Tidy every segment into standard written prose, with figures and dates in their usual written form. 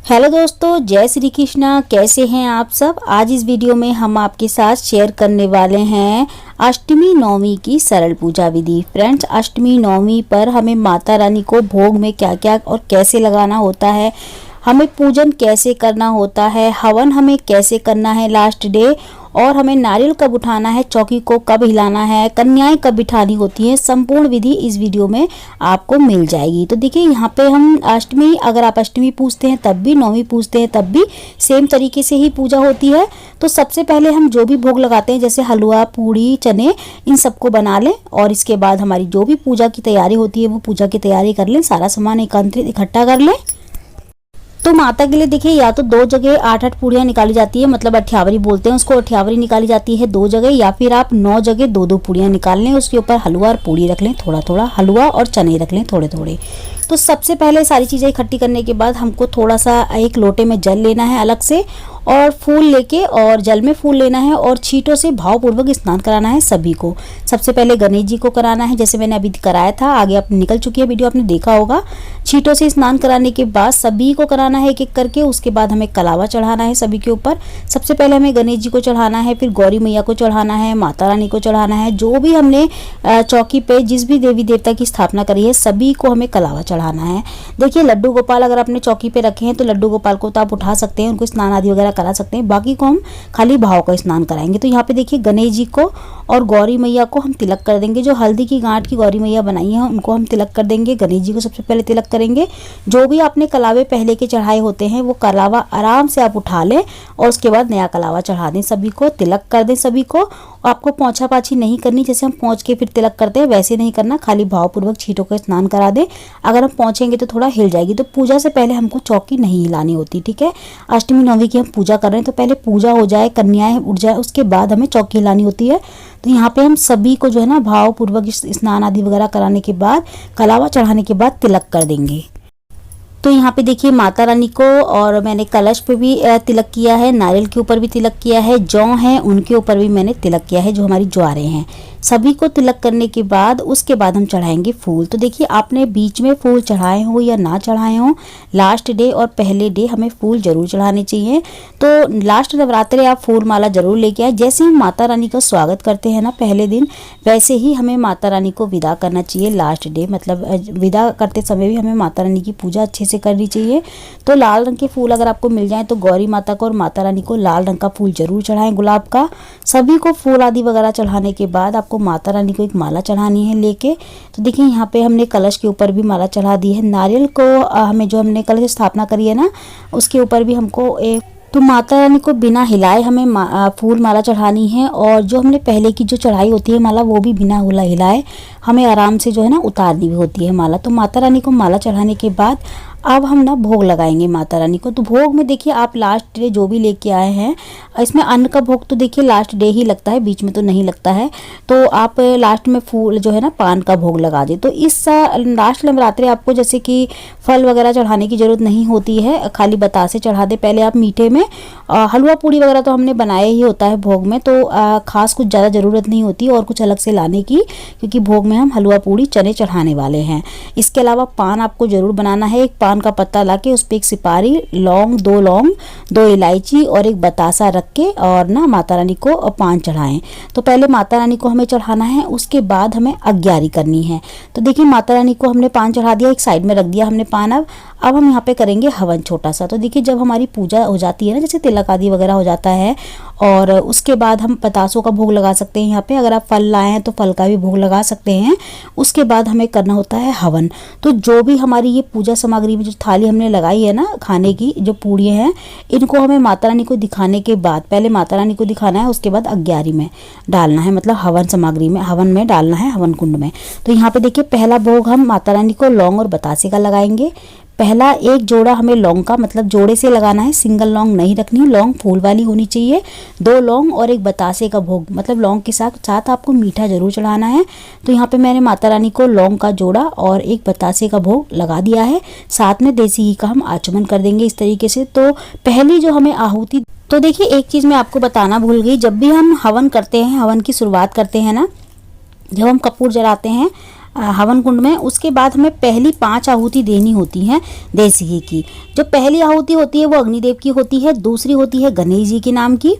Hello दोस्तों, जय श्री कृष्णा। कैसे हैं आप सब। आज इस वीडियो में हम आपके साथ शेयर करने वाले हैं अष्टमी नवमी की सरल पूजा विधि। फ्रेंड्स, अष्टमी नवमी पर हमें माता रानी को भोग में क्या क्या और कैसे लगाना होता है, हमें पूजन कैसे करना होता है, हवन हमें कैसे करना है लास्ट डे, और हमें नारियल कब उठाना है, चौकी को कब हिलाना है, कन्याएं कब बिठानी होती हैं, संपूर्ण विधि इस वीडियो में आपको मिल जाएगी। तो देखिए यहाँ पे हम अष्टमी, अगर आप अष्टमी पूजते हैं तब भी, नौमी पूजते हैं तब भी सेम तरीके से ही पूजा होती है। तो सबसे पहले हम जो भी भोग लगाते हैं जैसे हलवा, पूड़ी, चने, इन सबको बना लें और इसके बाद हमारी जो भी पूजा की तैयारी होती है वो पूजा की तैयारी कर लें, सारा सामान एकत्रित इकट्ठा कर लें। तो माता के लिए देखिए या तो 2 जगह 8-8 पूड़ियाँ निकाली जाती है, मतलब अठ्यावरी बोलते हैं उसको, अठ्यावरी निकाली जाती है 2 जगह, या फिर आप 9 जगह 2-2 पूड़ियाँ निकाल लें, उसके ऊपर हलवा और पूड़ी रख लें, थोड़ा थोड़ा हलवा और चने रख लें थोड़े थोड़े। तो सबसे पहले सारी चीज़ें इकट्ठी करने के बाद हमको थोड़ा सा एक लोटे में जल लेना है अलग से, और फूल लेके और जल में फूल लेना है और छींटों से भावपूर्वक स्नान कराना है सभी को। सबसे पहले गणेश जी को कराना है, जैसे मैंने अभी कराया था, आगे आप निकल चुकी है वीडियो, आपने देखा होगा। छींटों से स्नान कराने के बाद सभी को कराना है एक एक करके। उसके बाद हमें कलावा चढ़ाना है सभी के ऊपर। सबसे पहले हमें गणेश जी को चढ़ाना है, फिर गौरी मैया को चढ़ाना है, माता रानी को चढ़ाना है, जो भी हमने चौकी पे जिस भी देवी देवता की स्थापना करी है सभी को हमें कलावा चढ़ाना है। देखिए लड्डू गोपाल अगर आपने चौकी पे रखे हैं तो लड्डू गोपाल को तो आप उठा सकते हैं, उनको स्नान आदि वगैरह करा सकते हैं, बाकी को हम खाली भाव का स्नान कराएंगे। तो यहाँ पे देखिए गणेश जी को और गौरी मैया को हम तिलक कर देंगे। जो हल्दी की गांठ की गौरी मैया बनाई है उनको हम तिलक कर देंगे। गणेश जी को सबसे पहले तिलक करेंगे। जो भी आपने कलावे पहले के चढ़ाए होते हैं वो कलावा आराम से आप उठा लें और उसके बाद नया कलावा चढ़ा दें, सभी को तिलक कर दें सभी को। आपको पोंछा पाछी नहीं करनी, जैसे हम पोंछ के फिर तिलक करते हैं वैसे नहीं करना, खाली भावपूर्वक छींटों का स्नान करा दें। अगर हम पोंछेंगे तो थोड़ा हिल जाएगी। तो पूजा से पहले हमको चौकी नहीं हिलानी होती, ठीक है। अष्टमी नवमी की हम पूजा कर रहे हैं तो पहले पूजा हो जाए, कन्याएं उठ जाए, उसके बाद हमें चौकी हिलानी होती है। तो यहाँ पे हम सभी को जो है ना भावपूर्वक स्नान आदि वगैरह कराने के बाद, कलावा चढ़ाने के बाद तिलक कर देंगे। तो यहाँ पे देखिए माता रानी को, और मैंने कलश पे भी तिलक किया है, नारियल के ऊपर भी तिलक किया है, जौ हैं उनके ऊपर भी मैंने तिलक किया है, जो हमारी ज्वारें हैं। सभी को तिलक करने के बाद उसके बाद हम चढ़ाएंगे फूल। तो देखिए आपने बीच में फूल चढ़ाए हो या ना चढ़ाए हो, लास्ट डे और पहले डे हमें फूल जरूर चढ़ाने चाहिए। तो लास्ट नवरात्रे आप फूल माला जरूर लेके आए। जैसे हम माता रानी का स्वागत करते हैं ना पहले दिन, वैसे ही हमें माता रानी को विदा करना चाहिए लास्ट डे, मतलब विदा करते समय भी हमें माता रानी की पूजा अच्छे से करनी चाहिए। तो लाल रंग के फूल अगर आपको मिल जाए तो गौरी माता को और माता रानी को लाल रंग का फूल जरूर चढ़ाएं, गुलाब का। सभी को फूल आदि वगैरह चढ़ाने के बाद आपको माता रानी को एक माला चढ़ानी है लेके। तो देखिए यहाँ पे हमने कलश के ऊपर भी माला चढ़ा दी है। नारियल को हमें जो हमने कलश स्थापना करी है ना उसके ऊपर भी हमको एक, तो माता रानी को बिना हिलाए हमें फूल माला चढ़ानी है। और जो हमने पहले की जो चढ़ाई होती है माला वो भी बिना हिलाए हमें आराम से जो है ना उतारनी होती है माला। तो माता रानी को माला चढ़ाने के बाद अब हम ना भोग लगाएंगे माता रानी को। तो भोग में देखिए आप लास्ट डे जो भी लेके आए हैं, इसमें अन्न का भोग तो देखिए लास्ट डे ही लगता है, बीच में तो नहीं लगता है। तो आप लास्ट में फूल जो है ना पान का भोग लगा दें। तो इस लास्ट नवरात्रे आपको जैसे कि फल वगैरह चढ़ाने की जरूरत नहीं होती है, खाली बतासे चढ़ा दे। पहले आप मीठे में हलवा पूड़ी वगैरह तो हमने बनाया ही होता है भोग में, तो खास कुछ ज़्यादा ज़रूरत नहीं होती और कुछ अलग से लाने की, क्योंकि भोग में हम हलवा पूड़ी चने चढ़ाने वाले हैं। इसके अलावा पान आपको ज़रूर बनाना है। एक पान का पत्ता लाके उस पे एक सिपारी, लौंग, 2 इलायची और एक बतासा रख के और ना माता रानी को पान चढ़ाएं। तो पहले माता रानी को हमें चढ़ाना है, उसके बाद हमें अग्यारी करनी है। तो देखिए माता रानी को हमने पान चढ़ा दिया, एक साइड में रख दिया हमने पान। अब हम यहाँ पे करेंगे हवन छोटा सा। तो देखिए जब हमारी पूजा हो जाती है ना, जैसे तिलक आदि वगैरह हो जाता है, और उसके बाद हम बतासों का भोग लगा सकते हैं यहाँ पे। अगर आप फल लाए हैं तो फल का भी भोग लगा सकते हैं। उसके बाद हमें करना होता है हवन। तो जो भी हमारी ये पूजा सामग्री में जो थाली हमने लगाई है ना खाने की, जो पूड़ियाँ हैं, इनको हमें माता रानी को दिखाने के बाद, पहले माता रानी को दिखाना है, उसके बाद अग्यारी में डालना है, मतलब हवन सामग्री में, हवन में डालना है, हवन कुंड में। तो यहाँ पे देखिए पहला भोग हम माता रानी को लौंग और बतासे का लगाएंगे। पहला एक जोड़ा हमें लौंग का, मतलब जोड़े से लगाना है, सिंगल लौंग नहीं रखनी, लौंग फूल वाली होनी चाहिए। 2 लौंग और एक बतासे का भोग, मतलब लौंग के साथ आपको मीठा जरूर चढ़ाना है। तो यहाँ पे मैंने माता रानी को लौंग का जोड़ा और एक बतासे का भोग लगा दिया है। साथ में देसी घी का हम आचमन कर देंगे इस तरीके से। तो पहली जो हमें आहुति, तो देखिए एक चीज़ मैं आपको बताना भूल गई, जब भी हम हवन करते हैं, हवन की शुरुआत करते हैं ना, जब हम कपूर जलाते हैं हवन कुंड में। उसके बाद हमें पहली 5 आहुति देनी होती हैं देसी घी की। जो पहली आहुति होती है वो अग्निदेव की होती है, दूसरी होती है गणेश जी के नाम की,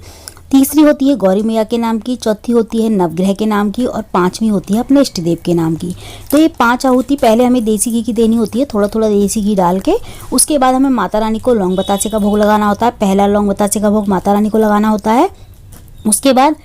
तीसरी होती है गौरी मैया के नाम की, चौथी होती है नवग्रह के नाम की और पांचवी होती है अपने इष्ट देव के नाम की। तो ये 5 आहुति पहले हमें देसी घी की देनी होती है, थोड़ा थोड़ा देसी घी डाल के। उसके बाद हमें माता रानी को लौंग बतासे का भोग लगाना होता है। पहला लौंग बतासे का भोग माता रानी को लगाना होता है। उसके बाद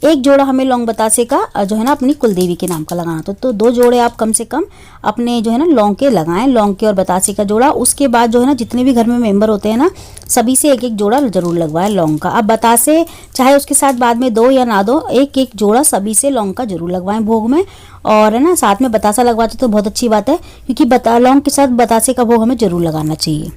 एक जोड़ा हमें लौंग बतासे का जो है ना अपनी कुलदेवी के नाम का लगाना था। तो 2 जोड़े आप कम से कम अपने जो है ना लौंग के लगाएं, लौंग के और बतासे का जोड़ा। उसके बाद जो है ना जितने भी घर में मेंबर होते हैं ना सभी से एक एक जोड़ा जरूर लगवाएं लौंग का। अब बतासे चाहे उसके साथ बाद में दो या ना दो, एक एक जोड़ा सभी से लौंग का जरूर लगवाएं भोग में। और है ना साथ में बतासा लगवाते तो बहुत अच्छी बात है, क्योंकि लौंग के साथ बतासे का भोग हमें जरूर लगाना चाहिए।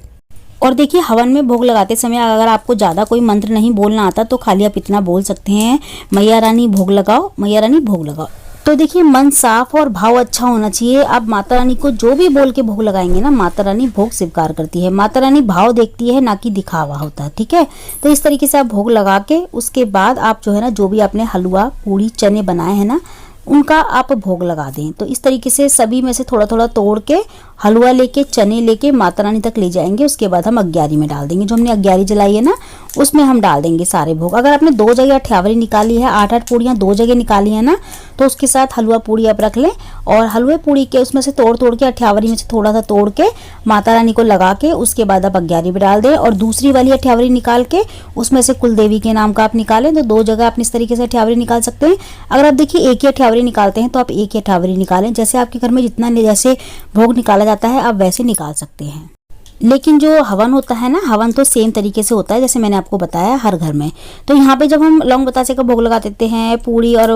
और देखिए हवन में भोग लगाते समय अगर आपको ज़्यादा कोई मंत्र नहीं बोलना आता तो खाली आप इतना बोल सकते हैं, मैया रानी भोग लगाओ, मैया रानी भोग लगाओ। तो देखिए मन साफ और भाव अच्छा होना चाहिए। आप माता रानी को जो भी बोल के भोग लगाएंगे ना, माता रानी भोग स्वीकार करती है। माता रानी भाव देखती है, ना कि दिखावा होता है, ठीक है। तो इस तरीके से आप भोग लगा के उसके बाद आप जो है ना जो भी आपने हलवा पूड़ी चने बनाए हैं ना उनका आप भोग लगा दें। तो इस तरीके से सभी में से थोड़ा थोड़ा तोड़ के हलवा लेके चने लेके माता रानी तक ले जाएंगे। उसके बाद हम अग्यारी में डाल देंगे, जो हमने अग्यारी जलाई है ना उसमें हम डाल देंगे सारे भोग। अगर आपने 2 जगह अठ्यावरी निकाली है, 8-8 पूड़ियाँ 2 जगह निकाली है ना, तो उसके साथ हलवा पूड़ी आप रख लें और हलवे पूड़ी के उसमें से तोड़ तोड़ के अठ्यावरी में से थोड़ा सा तोड़ के माता रानी को लगा के उसके बाद आप अग्यारी में डाल दें। और दूसरी वाली अठ्यावरी निकाल के उसमें से कुलदेवी के नाम का आप निकालें। तो 2 जगह आप इस तरीके से अठ्यावरी निकाल सकते हैं। अगर आप देखिए एक ही अठ्यावरी निकालते हैं तो आप एक ही अठ्यावरी निकालें। जैसे आपके घर में जितना जैसे भोग निकाला जाता है आप वैसे निकाल सकते हैं। लेकिन जो हवन होता है ना, हवन तो सेम तरीके से होता है जैसे मैंने आपको बताया हर घर में। तो यहाँ पे जब हम लौंग बतासे का भोग लगा देते हैं, पूड़ी और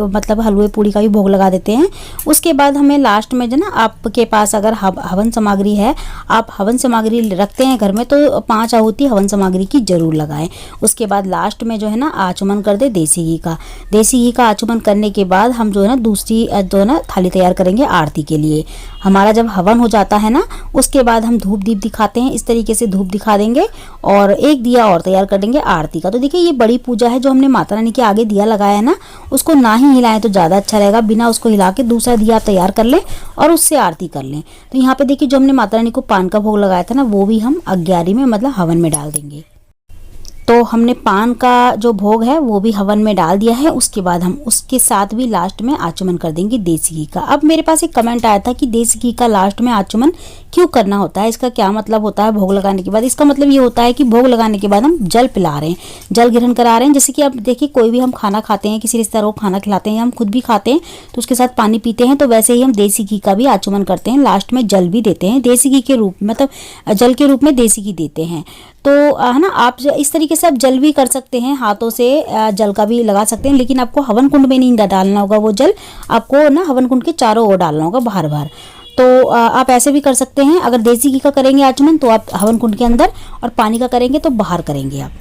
मतलब हलवे पूड़ी का भी भोग लगा देते हैं। उसके बाद हमें लास्ट में जो ना आपके पास अगर हवन सामग्री है, आप हवन सामग्री रखते हैं घर में, तो 5 आहुति हवन सामग्री की जरूर लगाएं। उसके बाद लास्ट में जो है ना आचमन कर दे देसी घी का। देसी घी का आचमन करने के बाद हम जो है ना दूसरी जो है ना थाली तैयार करेंगे आरती के लिए। हमारा जब हवन हो जाता है ना उसके बाद हम धूप दीप दिखाते हैं। इस तरीके से धूप दिखा देंगे और एक दिया और तैयार कर देंगे आरती का। तो देखिए ये बड़ी पूजा है, जो हमने माता रानी के आगे दिया लगाया है ना उसको ना ही हिलाएं तो ज़्यादा अच्छा रहेगा। बिना उसको हिला के दूसरा दिया आप तैयार कर लें और उससे आरती कर लें। तो यहाँ पे देखिए जो हमने माता रानी को पान का भोग लगाया था ना वो भी हम अग्यारी में मतलब हवन में डाल देंगे। तो हमने पान का जो भोग है वो भी हवन में डाल दिया है। उसके बाद हम उसके साथ भी लास्ट में आचमन कर देंगे देसी घी का। अब मेरे पास एक कमेंट आया था कि देसी घी का लास्ट में आचमन क्यों करना होता है, इसका क्या मतलब होता है भोग लगाने के बाद। इसका मतलब ये होता है कि भोग लगाने के बाद हम जल पिला रहे हैं, जल ग्रहण करा रहे हैं। जैसे कि आप देखिए कोई भी हम खाना खाते हैं, किसी रिश्तेदार को खाना खिलाते हैं या हम खुद भी खाते हैं तो उसके साथ पानी पीते हैं, तो वैसे ही हम देसी घी का भी आचमन करते हैं। लास्ट में जल भी देते हैं देसी घी के रूप में, मतलब जल के रूप में देसी घी देते हैं। तो है ना आप इस तरीके से आप जल भी कर सकते हैं, हाथों से जल का भी लगा सकते हैं, लेकिन आपको हवन कुंड में नहीं डालना होगा वो जल, आपको ना हवन कुंड के चारों ओर डालना होगा बाहर बाहर। तो आप ऐसे भी कर सकते हैं। अगर देसी घी का करेंगे आचमन तो आप हवन कुंड के अंदर, और पानी का करेंगे तो बाहर करेंगे आप।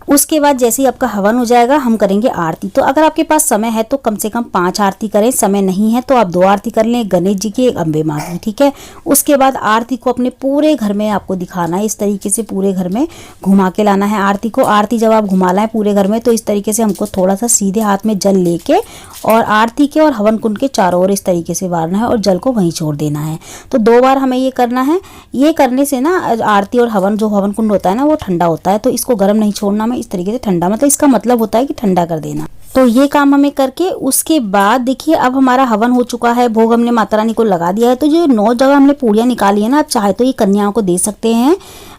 उसके बाद जैसे ही आपका हवन हो जाएगा हम करेंगे आरती। तो अगर आपके पास समय है तो कम से कम 5 आरती करें, समय नहीं है तो आप 2 आरती कर लें, गणेश जी की एक अम्बे माँ की, ठीक है। उसके बाद आरती को अपने पूरे घर में आपको दिखाना है, इस तरीके से पूरे घर में घुमा के लाना है आरती को। आरती जब आप घुमा लाएं पूरे घर में तो इस तरीके से हमको थोड़ा सा सीधे हाथ में जल लेके और आरती के और हवन कुंड के चारों ओर इस तरीके से वारना है और जल को वहीं छोड़ देना है। तो 2 बार हमें ये करना है। ये करने से ना आरती और हवन जो हवन कुंड होता है ना वो ठंडा होता है, तो इसको गर्म नहीं छोड़ना हमें, इस तरीके से ठंडा, मतलब इसका मतलब होता है कि ठंडा कर देना। तो ये काम हमें करके उसके बाद देखिए अब हमारा हवन हो चुका है, भोग हमने माता रानी को लगा दिया है। तो जो 9 जगह हमने पूड़ियाँ निकाली है ना, आप चाहे तो ये कन्याओं को दे सकते हैं,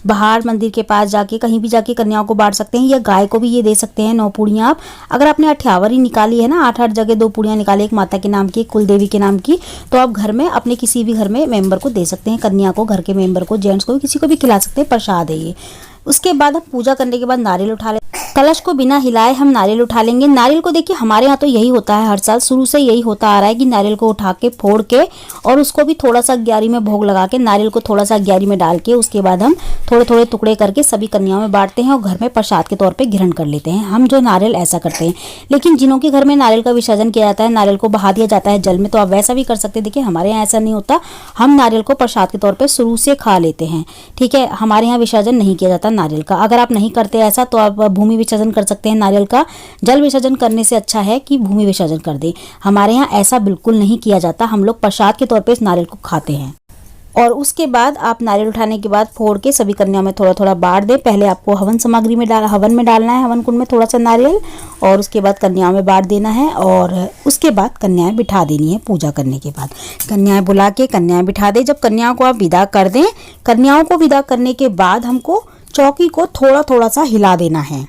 बाहर मंदिर के पास जाके कहीं भी जाके कन्याओं को बांट सकते हैं, या गाय को भी ये दे सकते हैं 9 पूड़ियाँ आप। अगर आपने अठ्यावरी निकाली है ना, 8-8 जगह 2 पूड़ियाँ निकाली, एक माता के नाम की एक कुलदेवी के नाम की, तो आप घर में अपने किसी भी घर में मेंबर को दे सकते हैं, कन्या को, घर के मेंबर को, जेंट्स को, किसी को भी खिला सकते हैं, प्रसाद है ये। उसके बाद हम पूजा करने के बाद नारियल उठा ले, कलश को बिना हिलाए हम नारियल उठा लेंगे। नारियल को देखिए हमारे यहाँ तो यही होता है, हर साल शुरू से यही होता आ रहा है कि नारियल को उठा के फोड़ के और उसको भी थोड़ा सा अग्यारी में भोग लगा के, नारियल को थोड़ा सा अग्यारी में डाल के उसके बाद हम थोड़े थोड़े टुकड़े करके सभी कन्याओं में बांटते हैं और घर में प्रसाद के तौर पे ग्रहण कर लेते हैं। हम जो नारियल ऐसा करते हैं। लेकिन जिनों के घर में नारियल का विसर्जन किया जाता है, नारियल को बहा दिया जाता है जल में, तो आप वैसा भी कर सकते हैं। देखिए हमारे यहाँ ऐसा नहीं होता, हम नारियल को प्रसाद के तौर पर शुरू से खा लेते हैं, ठीक है। हमारे यहाँ विसर्जन नहीं किया जाता नारियल का। अगर आप नहीं करते ऐसा तो आप भूमि विसर्जन कर सकते हैं नारियल का। जल विसर्जन करने से अच्छा है कि भूमि विसर्जन कर दे। हमारे यहाँ ऐसा बिल्कुल नहीं किया जाता, हम लोग प्रसाद के तौर पे इस नारियल को खाते हैं। और उसके बाद आप नारियल उठाने के बाद फोड़ के सभी कन्याओं में थोड़ा थोड़ा बांट दें। पहले आपको हवन सामग्री में हवन में डालना है, हवन कुंड में थोड़ा सा नारियल, और उसके बाद कन्याओं में बांट देना है। और उसके बाद कन्याएं बिठा देनी है। पूजा करने के बाद कन्याएं बुला के कन्याएं बिठा दें। जब कन्याओं को आप विदा कर दें, कन्याओं को विदा करने के बाद हमको चौकी को थोड़ा थोड़ा सा हिला देना है।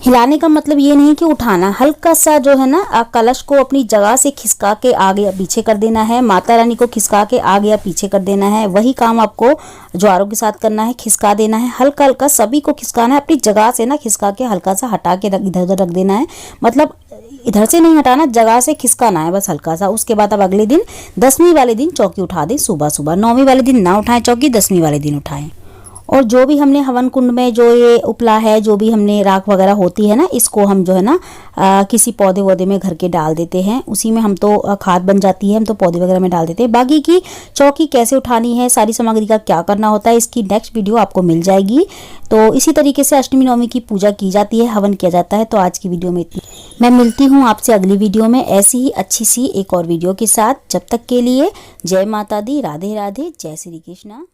हिलाने का मतलब ये नहीं कि उठाना, हल्का सा जो है ना कलश को अपनी जगह से खिसका के आगे या पीछे कर देना है। माता रानी को खिसका के आगे या पीछे कर देना है। वही काम आपको ज्वारों के साथ करना है, खिसका देना है। हल्का हल्का सभी को खिसकाना है, अपनी जगह से ना खिसका के हल्का सा हटा के इधर उधर रख देना है। मतलब इधर से नहीं हटाना, जगह से खिसकाना है बस हल्का सा। उसके बाद अब अगले दिन 10वीं वाले दिन चौकी उठा दें सुबह सुबह। 9वीं वाले दिन ना उठाएं चौकी, 10वीं वाले दिन उठाएं। और जो भी हमने हवन कुंड में जो ये उपला है, जो भी हमने राख वगैरह होती है ना, इसको हम जो है ना किसी पौधे वौधे में घर के डाल देते हैं। उसी में हम तो खाद बन जाती है, हम तो पौधे वगैरह में डाल देते हैं। बाकी की चौकी कैसे उठानी है, सारी सामग्री का क्या करना होता है, इसकी नेक्स्ट वीडियो आपको मिल जाएगी। तो इसी तरीके से अष्टमी नवमी की पूजा की जाती है, हवन किया जाता है। तो आज की वीडियो में इतनी। मैं मिलती हूँ आपसे अगली वीडियो में ऐसी ही अच्छी सी एक और वीडियो के साथ। जब तक के लिए जय माता दी, राधे राधे, जय श्री कृष्णा।